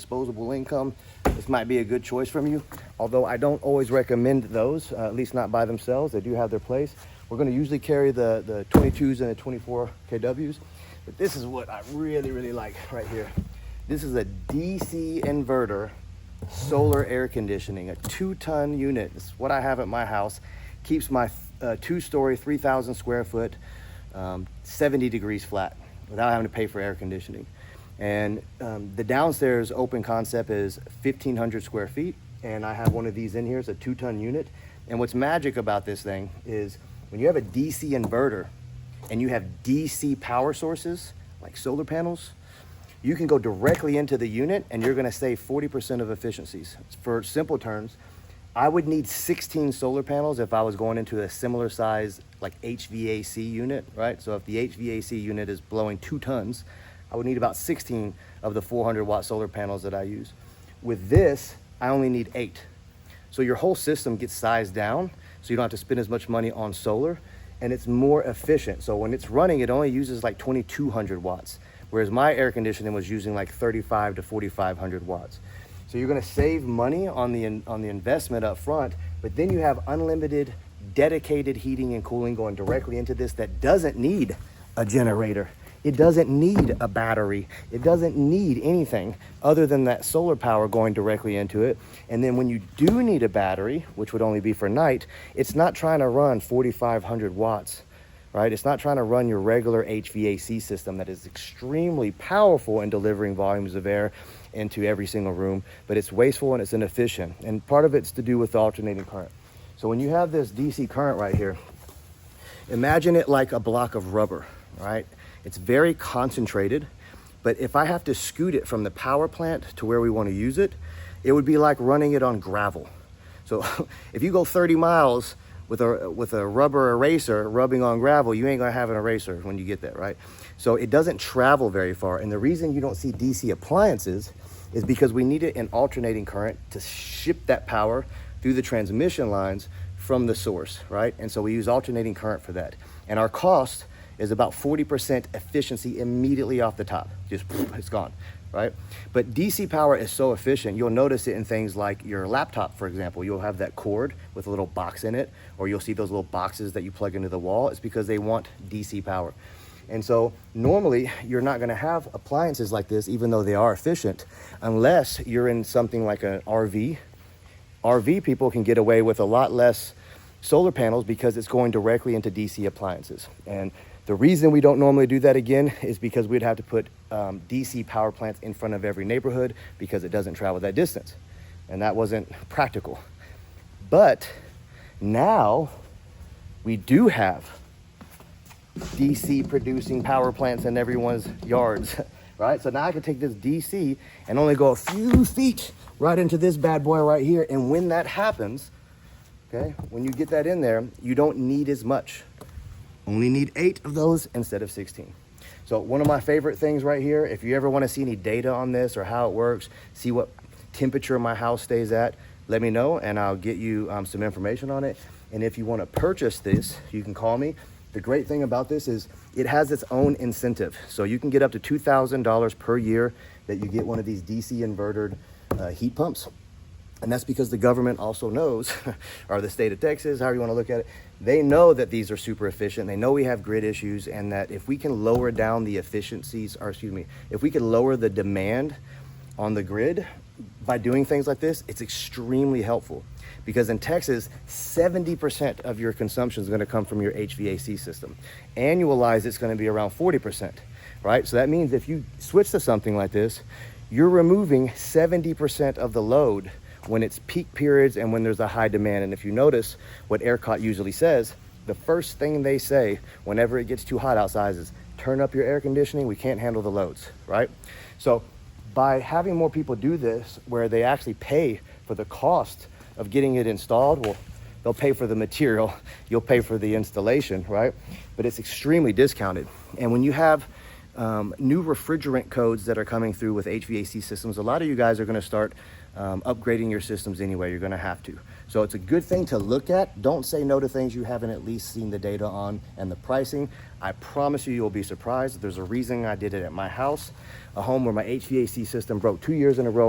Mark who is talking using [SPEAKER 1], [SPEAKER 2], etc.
[SPEAKER 1] disposable income, this might be a good choice from you. Although I don't always recommend those, at least not by themselves. They do have their place. We're going to usually carry the 22s and the 24 kWs, but this is what I really like right here. This is a DC inverter solar air conditioning, a 2-ton unit. This is what I have at my house. Keeps my 2-story, 3,000 square foot, 70 degrees flat without having to pay for air conditioning. And the downstairs open concept is 1,500 square feet. And I have one of these in here. It's a 2-ton unit. And what's magic about this thing is when you have a DC inverter and you have DC power sources like solar panels, you can go directly into the unit and you're gonna save 40% of efficiencies. For simple terms, I would need 16 solar panels if I was going into a similar size like HVAC unit, right? So if the HVAC unit is blowing 2 tons, I would need about 16 of the 400-watt solar panels that I use. With this, I only need 8. So your whole system gets sized down, so you don't have to spend as much money on solar, and it's more efficient. So when it's running, it only uses like 2,200 watts, whereas my air conditioning was using like 3,500 to 4,500 watts. So you're gonna save money on the investment up front, but then you have unlimited dedicated heating and cooling going directly into this that doesn't need a generator. It doesn't need a battery. It doesn't need anything other than that solar power going directly into it. And then when you do need a battery, which would only be for night, it's not trying to run 4,500 watts, right? It's not trying to run your regular HVAC system that is extremely powerful in delivering volumes of air into every single room, but it's wasteful and it's inefficient. And part of it's to do with the alternating current. So when you have this DC current right here, imagine it like a block of rubber, right? It's very concentrated, but if I have to scoot it from the power plant to where we want to use it, it would be like running it on gravel. So if you go 30 miles with a rubber eraser rubbing on gravel, you ain't gonna have an eraser when you get there, right? So it doesn't travel very far. And the reason you don't see DC appliances is because we needed an alternating current to ship that power through the transmission lines from the source, right? And so we use alternating current for that. And our cost is about 40% efficiency immediately off the top. Just it's gone, right? But DC power is so efficient, you'll notice it in things like your laptop, for example. You'll have that cord with a little box in it, or you'll see those little boxes that you plug into the wall. It's because they want DC power. And so normally you're not gonna have appliances like this, even though they are efficient, unless you're in something like an RV. RV people can get away with a lot less solar panels because it's going directly into DC appliances. And the reason we don't normally do that again is because we'd have to put DC power plants in front of every neighborhood because it doesn't travel that distance. And that wasn't practical. But now we do have DC producing power plants in everyone's yards, right? So now I can take this DC and only go a few feet right into this bad boy right here. And when that happens, okay, when you get that in there, you don't need as much. Only need 8 of those instead of 16. So one of my favorite things right here, if you ever want to see any data on this or how it works, see what temperature my house stays at, let me know and I'll get you some information on it. And if you want to purchase this, you can call me. The great thing about this is it has its own incentive. So you can get up to $2,000 per year that you get one of these DC invertered heat pumps. And that's because the government also knows, or the state of Texas, however you want to look at it, they know that these are super efficient. They know we have grid issues, and that if we can lower down the efficiencies, or excuse me, if we can lower the demand on the grid by doing things like this, it's extremely helpful. Because in Texas, 70% of your consumption is going to come from your HVAC system. Annualized, it's going to be around 40%, right? So that means if you switch to something like this, you're removing 70% of the load when it's peak periods and when there's a high demand. And if you notice what ERCOT usually says, the first thing they say whenever it gets too hot outside is turn up your air conditioning, we can't handle the loads, right? So by having more people do this, where they actually pay for the cost of getting it installed, well, they'll pay for the material, you'll pay for the installation, right? But it's extremely discounted. And when you have new refrigerant codes that are coming through with HVAC systems. A lot of you guys are going to start upgrading your systems anyway. You're going to have to. So it's a good thing to look at. Don't say no to things you haven't at least seen the data on and the pricing. I promise you, you'll be surprised. There's a reason I did it at my house, a home where my HVAC system broke 2 years in a row.